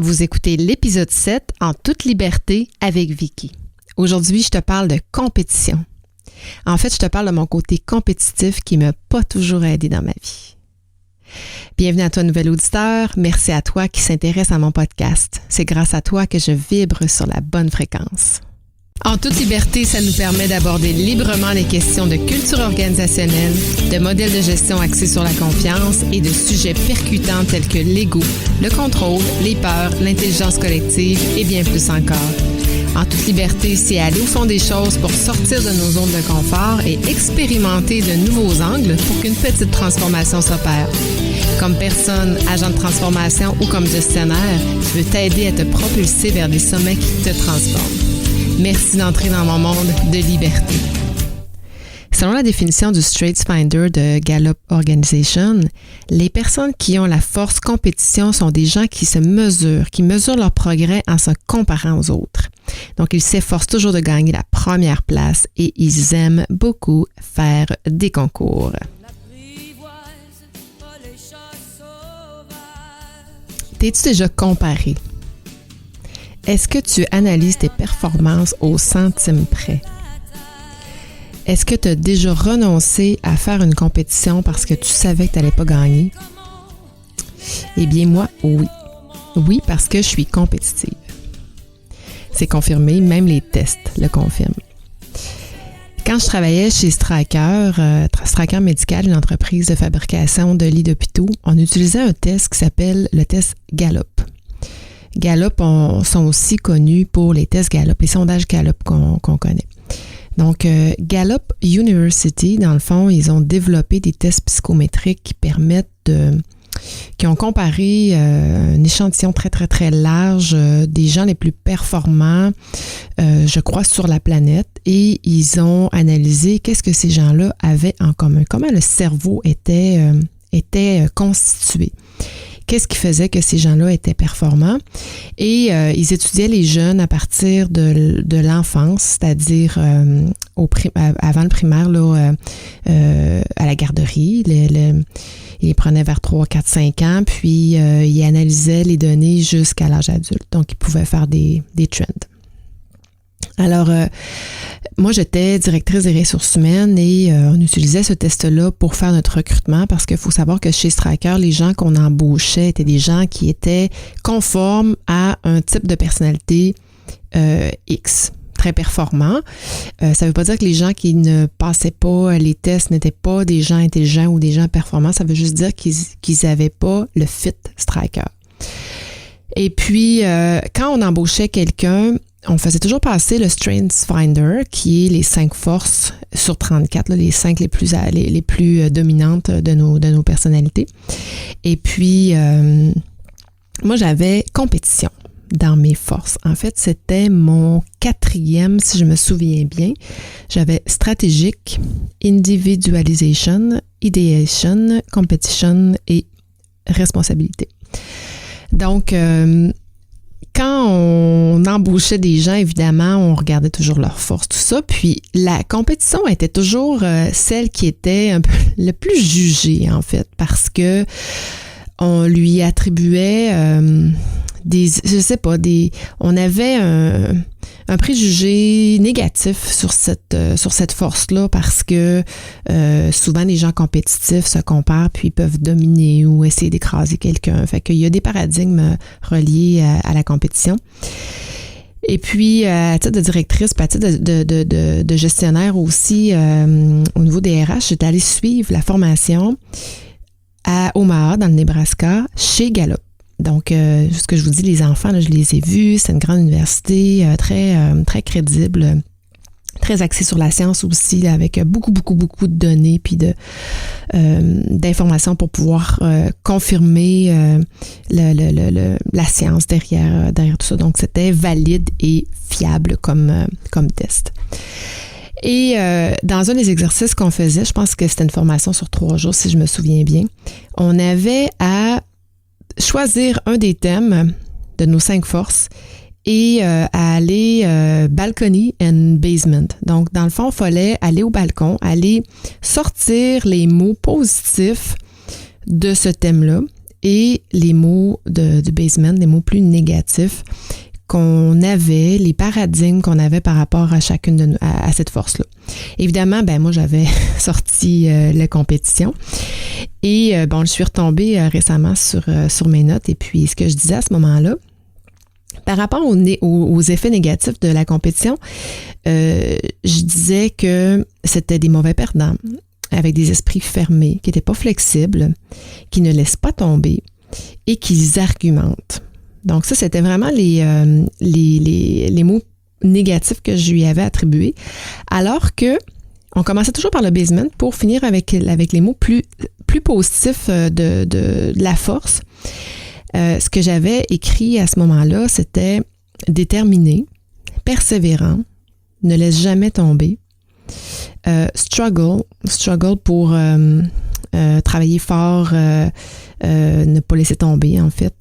Vous écoutez l'épisode 7 en toute liberté avec Vicky. Aujourd'hui, je te parle de compétition. En fait, je te parle de mon côté compétitif qui m'a pas toujours aidé dans ma vie. Bienvenue à toi, nouvel auditeur. Merci à toi qui s'intéresse à mon podcast. C'est grâce à toi que je vibre sur la bonne fréquence. En toute liberté, ça nous permet d'aborder librement les questions de culture organisationnelle, de modèles de gestion axés sur la confiance et de sujets percutants tels que l'ego, le contrôle, les peurs, l'intelligence collective et bien plus encore. En toute liberté, c'est aller au fond des choses pour sortir de nos zones de confort et expérimenter de nouveaux angles pour qu'une petite transformation s'opère. Comme personne, agent de transformation ou comme gestionnaire, je veux t'aider à te propulser vers des sommets qui te transforment. Merci d'entrer dans mon monde de liberté. Selon la définition du StraitsFinder de Gallup Organization, les personnes qui ont la force compétition sont des gens qui mesurent leur progrès en se comparant aux autres. Donc, ils s'efforcent toujours de gagner la première place et ils aiment beaucoup faire des concours. T'es-tu déjà comparé? Est-ce que tu analyses tes performances au centime près? Est-ce que tu as déjà renoncé à faire une compétition parce que tu savais que tu n'allais pas gagner? Eh bien, moi, oui. Oui, parce que je suis compétitive. C'est confirmé, même les tests le confirment. Quand je travaillais chez Stryker Médical, une entreprise de fabrication de lits d'hôpitaux, on utilisait un test qui s'appelle le test Gallup. Gallup sont aussi connus pour les tests Gallup, les sondages Gallup qu'on connaît. Donc, Gallup University, dans le fond, ils ont développé des tests psychométriques qui ont comparé un échantillon très, très, très large des gens les plus performants, je crois, sur la planète. Et ils ont analysé qu'est-ce que ces gens-là avaient en commun, comment le cerveau était constitué. Qu'est-ce qui faisait que ces gens-là étaient performants? Et ils étudiaient les jeunes à partir de l'enfance, c'est-à-dire avant le primaire, là, à la garderie. Ils les prenaient vers 3, 4, 5 ans, puis ils analysaient les données jusqu'à l'âge adulte. Donc, ils pouvaient faire des trends. Alors, moi, j'étais directrice des ressources humaines et on utilisait ce test-là pour faire notre recrutement parce qu'il faut savoir que chez Stryker, les gens qu'on embauchait étaient des gens qui étaient conformes à un type de personnalité X, très performant. Ça ne veut pas dire que les gens qui ne passaient pas les tests n'étaient pas des gens intelligents ou des gens performants. Ça veut juste dire qu'ils n'avaient pas le fit Stryker. Et puis, quand on embauchait quelqu'un, on faisait toujours passer le StraitsFinder, qui est les 5 forces sur 34, là, les 5 les plus dominantes de nos personnalités. Et puis, moi, j'avais compétition dans mes forces. En fait, c'était mon 4e, si je me souviens bien. J'avais stratégique, individualization, ideation, competition et responsabilité. Donc, quand on embauchait des gens, évidemment, on regardait toujours leurs forces, tout ça. Puis la compétition était toujours celle qui était un peu le plus jugée, en fait, parce que on lui attribuait on avait un préjugé négatif sur cette force-là parce que souvent les gens compétitifs se comparent puis ils peuvent dominer ou essayer d'écraser quelqu'un. Fait qu'il y a des paradigmes reliés à la compétition. Et puis, à titre de directrice, puis à titre de gestionnaire aussi, au niveau des RH, j'étais allée suivre la formation à Omaha, dans le Nebraska, chez Gallup. Donc, ce que je vous dis, les enfants, là, je les ai vus. C'est une grande université, très crédible, très axée sur la science aussi, là, avec beaucoup de données puis d'informations pour pouvoir confirmer la science derrière tout ça. Donc, c'était valide et fiable comme test. Et dans un des exercices qu'on faisait, je pense que c'était une formation sur 3 jours, si je me souviens bien, on avait à choisir un des thèmes de nos 5 forces et à aller balcony and basement. Donc, dans le fond, il fallait aller au balcon, aller sortir les mots positifs de ce thème-là et les mots du basement, les mots plus négatifs qu'on avait, les paradigmes qu'on avait par rapport à chacune de nous, à cette force-là. Évidemment, moi, j'avais sorti la compétition et je suis retombée récemment sur mes notes et puis ce que je disais à ce moment-là, par rapport aux effets négatifs de la compétition, je disais que c'était des mauvais perdants, avec des esprits fermés, qui n'étaient pas flexibles, qui ne laissent pas tomber et qui argumentent. Donc ça, c'était vraiment les mots négatifs que je lui avais attribués, alors que on commençait toujours par le basement pour finir avec les mots plus positifs de la force. Ce que j'avais écrit à ce moment-là, c'était déterminé, persévérant, ne laisse jamais tomber, struggle pour travailler fort, ne pas laisser tomber en fait.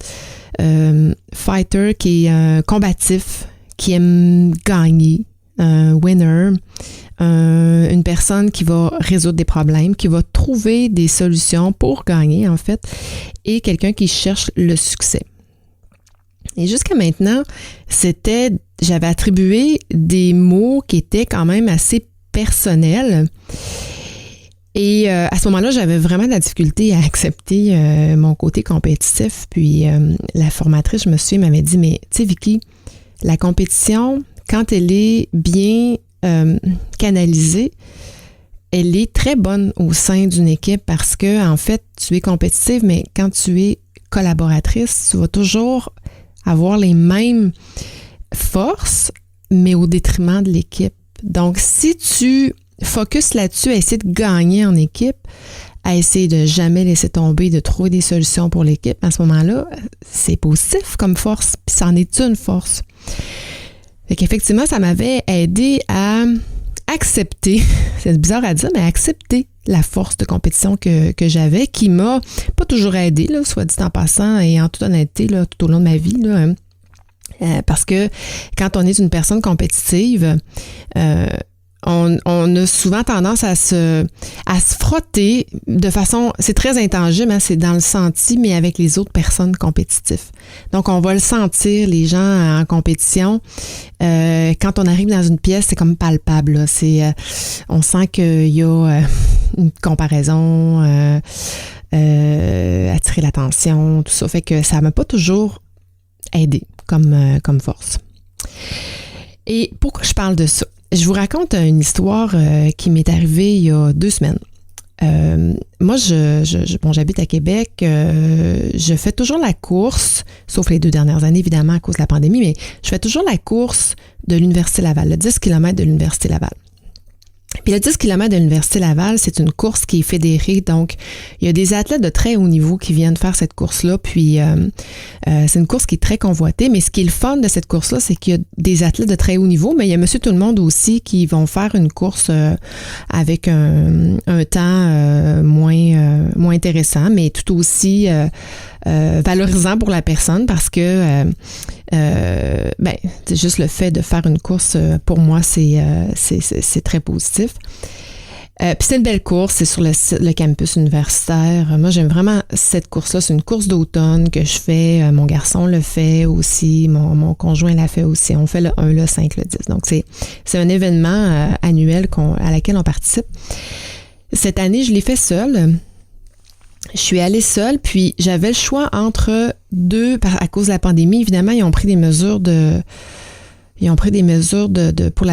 Fighter qui est combatif, qui aime gagner, winner, une personne qui va résoudre des problèmes, qui va trouver des solutions pour gagner en fait, et quelqu'un qui cherche le succès. Et jusqu'à maintenant, j'avais attribué des mots qui étaient quand même assez personnels. Et à ce moment-là, j'avais vraiment de la difficulté à accepter mon côté compétitif. Puis la formatrice, je me souviens, m'avait dit, mais tu sais, Vicky, la compétition, quand elle est bien canalisée, elle est très bonne au sein d'une équipe parce que, en fait, tu es compétitive, mais quand tu es collaboratrice, tu vas toujours avoir les mêmes forces, mais au détriment de l'équipe. Donc, si tu focus là-dessus, à essayer de gagner en équipe, à essayer de jamais laisser tomber, de trouver des solutions pour l'équipe, à ce moment-là, c'est positif comme force, puis ça en est une force. Fait qu'effectivement, ça m'avait aidé à accepter, c'est bizarre à dire, mais accepter la force de compétition que j'avais, qui m'a pas toujours aidé, là, soit dit en passant et en toute honnêteté, là, tout au long de ma vie, là, parce que quand on est une personne compétitive, on a souvent tendance à se frotter de façon, c'est très intangible, hein, c'est dans le senti, mais avec les autres personnes compétitives. Donc, on va le sentir, les gens en compétition. Quand on arrive dans une pièce, c'est comme palpable, là. On sent qu'il y a une comparaison, attirer l'attention, tout ça. Fait que ça m'a pas toujours aidé comme force. Et pourquoi je parle de ça? Je vous raconte une histoire qui m'est arrivée il y a 2 semaines. Moi, j'habite à Québec. Je fais toujours la course, sauf les 2 dernières années, évidemment, à cause de la pandémie, mais je fais toujours la course de l'Université Laval, le 10 km de l'Université Laval. Puis le 10 km de l'Université Laval, c'est une course qui est fédérée, donc il y a des athlètes de très haut niveau qui viennent faire cette course-là, puis c'est une course qui est très convoitée, mais ce qui est le fun de cette course-là, c'est qu'il y a des athlètes de très haut niveau, mais il y a monsieur tout le monde aussi qui vont faire une course avec un temps moins intéressant, mais tout aussi valorisant pour la personne parce que c'est juste le fait de faire une course, pour moi, c'est très positif. Puis c'est une belle course, c'est sur le campus universitaire. Moi, j'aime vraiment cette course-là. C'est une course d'automne que je fais. Mon garçon le fait aussi. Mon conjoint l'a fait aussi. On fait le 1, le 5, le 10. Donc, c'est un événement annuel à laquelle on participe. Cette année, je l'ai fait seule. Je suis allée seule, puis j'avais le choix entre 2, à cause de la pandémie. Évidemment, ils ont pris des mesures pour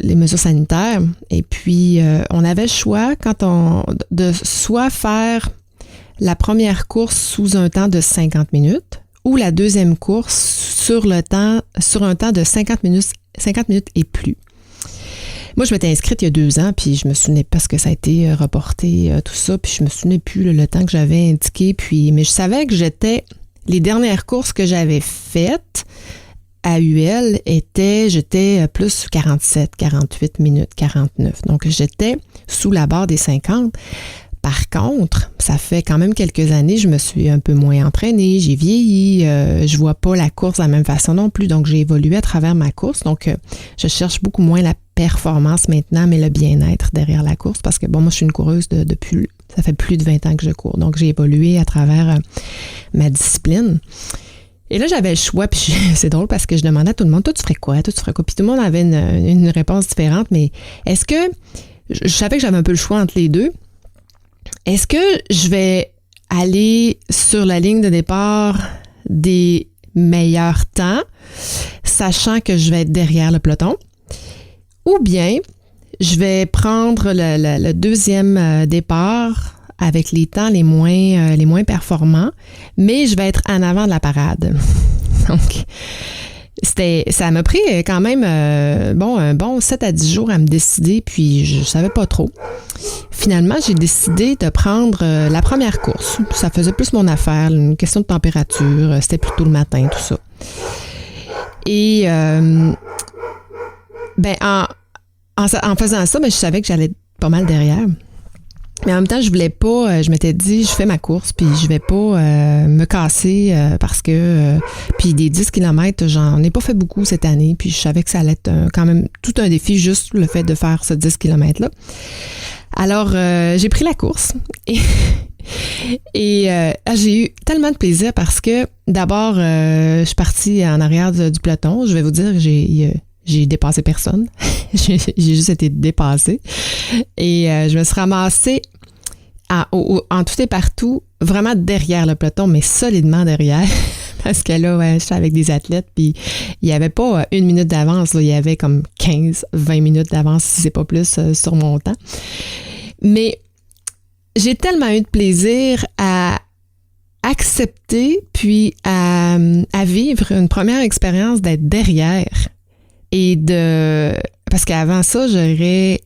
les mesures sanitaires. Et puis, on avait le choix de soit faire la première course sous un temps de 50 minutes ou la deuxième course sur un temps de 50 minutes et plus. Moi, je m'étais inscrite il y a 2 ans, puis je me souvenais pas que ça a été reporté, tout ça, puis je me souvenais plus le temps que j'avais indiqué, mais je savais que les dernières courses que j'avais faites à UL j'étais plus 47, 48 minutes, 49. Donc, j'étais sous la barre des 50. Par contre, ça fait quand même quelques années, je me suis un peu moins entraînée, j'ai vieilli, je vois pas la course de la même façon non plus, donc j'ai évolué à travers ma course. Donc, je cherche beaucoup moins la performance maintenant, mais le bien-être derrière la course, parce que moi, je suis une coureuse depuis Ça fait plus de 20 ans que je cours. Donc, j'ai évolué à travers ma discipline. Et là, j'avais le choix, puis c'est drôle parce que je demandais à tout le monde, toi, tu ferais quoi? Toi, tu ferais quoi? Puis tout le monde avait une réponse différente, mais est-ce que, je savais que j'avais un peu le choix entre les deux, est-ce que je vais aller sur la ligne de départ des meilleurs temps, sachant que je vais être derrière le peloton, ou bien je vais prendre le deuxième départ avec les temps les moins performants, mais je vais être en avant de la parade. Donc, ça m'a pris quand même un bon 7 à 10 jours à me décider, puis je savais pas trop. Finalement, j'ai décidé de prendre la première course. Ça faisait plus mon affaire, une question de température, c'était plutôt le matin, tout ça. Et en faisant ça, je savais que j'allais pas mal derrière. Mais en même temps, je voulais pas, je m'étais dit, je fais ma course, puis je vais pas me casser parce que, puis des 10 km, j'en ai pas fait beaucoup cette année, puis je savais que ça allait être quand même tout un défi, juste le fait de faire ce 10 km-là. Alors, j'ai pris la course et j'ai eu tellement de plaisir parce que d'abord, je suis partie en arrière du peloton. Je vais vous dire, j'ai dépassé personne. j'ai juste été dépassée. Et je me suis ramassée en tout et partout, vraiment derrière le peloton, mais solidement derrière. Parce que là, j'étais avec des athlètes, puis il n'y avait pas 1 minute d'avance, là, il y avait comme 15-20 minutes d'avance, si c'est pas plus, sur mon temps. Mais j'ai tellement eu de plaisir à accepter, puis à vivre une première expérience d'être derrière. Parce qu'avant ça, et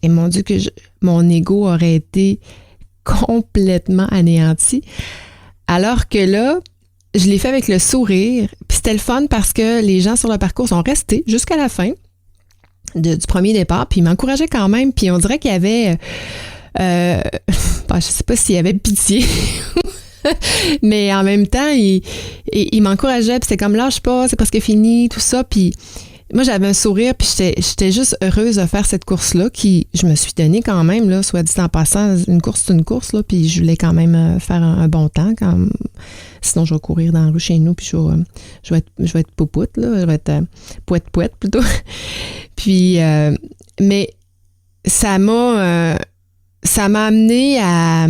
mon Dieu, mon ego aurait été complètement anéanti. Alors que là, je l'ai fait avec le sourire. Puis c'était le fun parce que les gens sur le parcours sont restés jusqu'à la fin du premier départ. Puis ils m'encourageaient quand même. Puis on dirait qu'il y avait... je sais pas s'il y avait pitié. Mais en même temps, ils m'encourageaient. Puis c'était comme, lâche pas, c'est presque fini, tout ça. Puis... moi, j'avais un sourire, puis j'étais juste heureuse de faire cette course-là, je me suis donnée quand même, là, soit dit en passant, une course, c'est une course, là, puis je voulais quand même faire un bon temps, sinon je vais courir dans la rue chez nous, puis je vais être poupoute, là, je vais être pouette plutôt. Puis, mais ça m'a amené à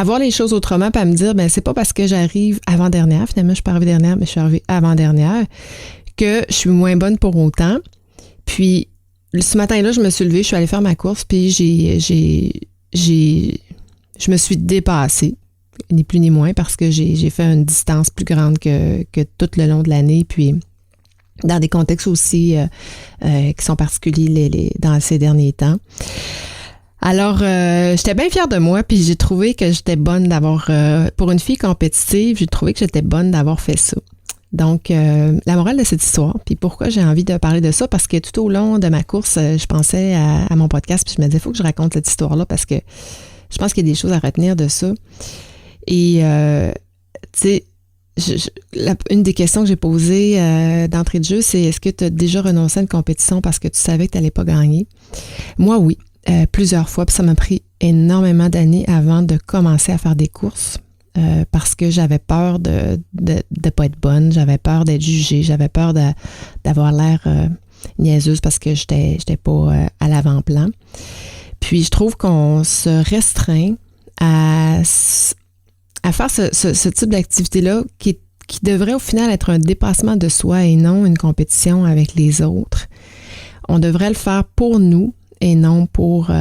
voir les choses autrement, puis à me dire, c'est pas parce que j'arrive avant-dernière, finalement, je suis pas arrivée dernière, mais je suis arrivée avant-dernière, que je suis moins bonne pour autant. Puis, ce matin-là, je me suis levée, je suis allée faire ma course, puis je me suis dépassée, ni plus ni moins, parce que j'ai fait une distance plus grande que tout le long de l'année, puis dans des contextes aussi qui sont particuliers dans ces derniers temps. Alors, j'étais bien fière de moi, puis j'ai trouvé que j'étais bonne d'avoir, pour une fille compétitive, j'ai trouvé que j'étais bonne d'avoir fait ça. Donc, la morale de cette histoire, puis pourquoi j'ai envie de parler de ça, parce que tout au long de ma course, je pensais à mon podcast, puis je me disais, il faut que je raconte cette histoire-là, parce que je pense qu'il y a des choses à retenir de ça. Et, tu sais, une des questions que j'ai posées d'entrée de jeu, c'est est-ce que tu as déjà renoncé à une compétition parce que tu savais que tu n'allais pas gagner? Moi, oui, plusieurs fois, puis ça m'a pris énormément d'années avant de commencer à faire des courses. Parce que j'avais peur de pas être bonne, j'avais peur d'être jugée, j'avais peur d'avoir l'air niaiseuse parce que j'étais pas à l'avant-plan. Puis je trouve qu'on se restreint à faire ce type d'activité-là qui devrait au final être un dépassement de soi et non une compétition avec les autres. On devrait le faire pour nous et non pour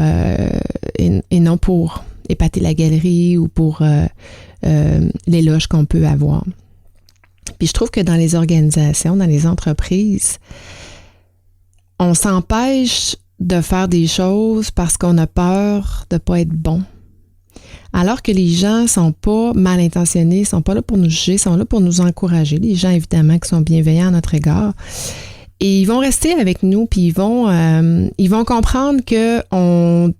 épater la galerie ou pour l'éloge qu'on peut avoir. Puis je trouve que dans les organisations, dans les entreprises, on s'empêche de faire des choses parce qu'on a peur de ne pas être bon. Alors que les gens sont pas mal intentionnés, sont pas là pour nous juger, sont là pour nous encourager. Les gens, évidemment, qui sont bienveillants à notre égard. Et ils vont rester avec nous, puis ils vont comprendre qu'on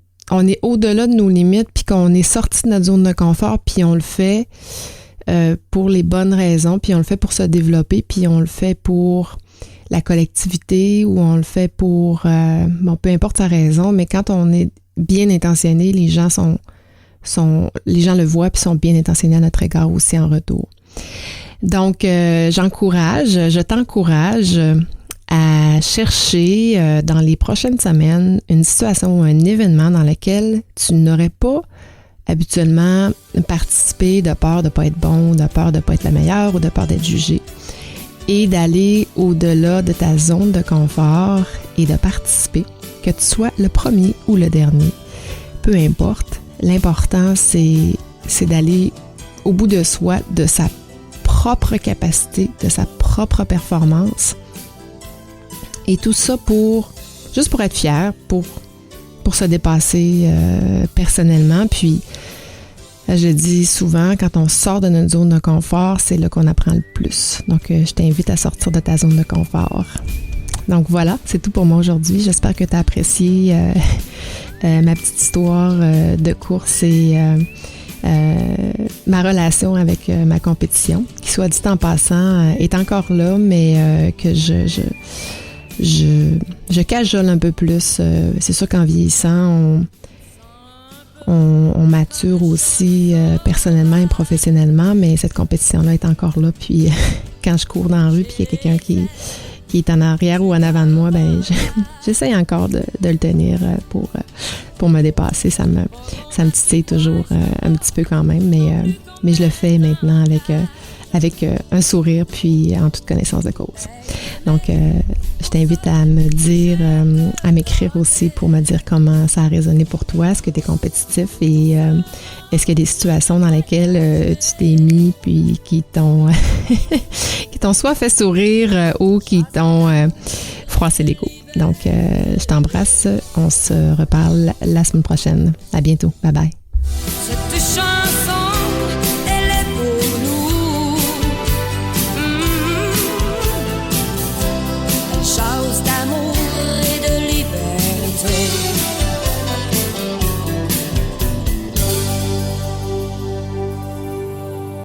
est au-delà de nos limites, puis qu'on est sorti de notre zone de confort, puis on le fait pour les bonnes raisons, puis on le fait pour se développer, puis on le fait pour la collectivité, ou on le fait pour, peu importe sa raison, mais quand on est bien intentionnés, les gens le voient puis sont bien intentionnés à notre égard aussi en retour. Donc, je t'encourage à chercher dans les prochaines semaines une situation ou un événement dans lequel tu n'aurais pas habituellement participé de peur de ne pas être bon, de peur de ne pas être la meilleure ou de peur d'être jugé, et d'aller au-delà de ta zone de confort et de participer, que tu sois le premier ou le dernier. Peu importe, l'important c'est d'aller au bout de soi, de sa propre capacité, de sa propre performance. Et tout ça juste pour être fier, pour se dépasser personnellement. Puis, je dis souvent, quand on sort de notre zone de confort, c'est là qu'on apprend le plus. Donc, je t'invite à sortir de ta zone de confort. Donc voilà, c'est tout pour moi aujourd'hui. J'espère que tu as apprécié ma petite histoire de course et ma relation avec ma compétition, qui, soit dit en passant, est encore là, mais que je cajole un peu plus. C'est sûr qu'en vieillissant, on mature aussi personnellement et professionnellement, mais cette compétition-là est encore là. Puis quand je cours dans la rue puis il y a quelqu'un qui est en arrière ou en avant de moi, ben j'essaie encore de le tenir pour me dépasser. Ça me titille toujours un petit peu quand même, mais je le fais maintenant avec un sourire puis en toute connaissance de cause. Donc, je t'invite à me dire, à m'écrire aussi pour me dire comment ça a résonné pour toi. Est-ce que tu es compétitif et est-ce qu'il y a des situations dans lesquelles tu t'es mis puis qui t'ont soit fait sourire ou qui t'ont froissé l'ego. Donc, je t'embrasse. On se reparle la semaine prochaine. À bientôt. Bye bye.